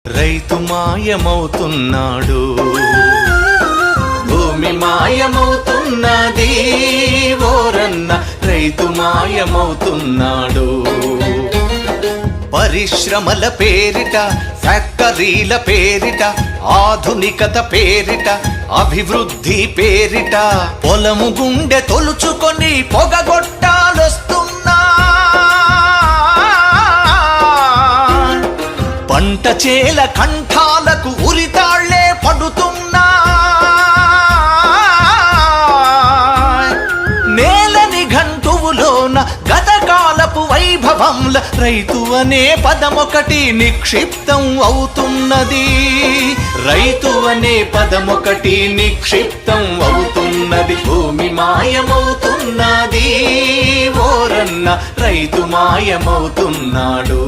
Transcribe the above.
రైతు మాయమవుతున్నాడు, భూమి మాయమవుతున్నది ఓరన్న, రైతు మాయమవుతున్నాడు. పరిశ్రమల పేరిట, ఫ్యాక్టరీల పేరిట, ఆధునికత పేరిట, అభివృద్ధి పేరిట పొలము గుండె తొలుచుకొని పొగగొట్టాలొస్తున్నా. పంట చేల కంఠాలకు ఉరితాళ్లే పడుతున్నా. నేలని గంటువులోన గతకాలపు వైభవంల రైతు అనే పదమొకటి నిక్షిప్తం అవుతున్నది. రైతు అనే పదమొకటి నిక్షిప్తం అవుతున్నది. భూమి మాయమవుతున్నది ఓరన్న, రైతు మాయమవుతున్నాడు.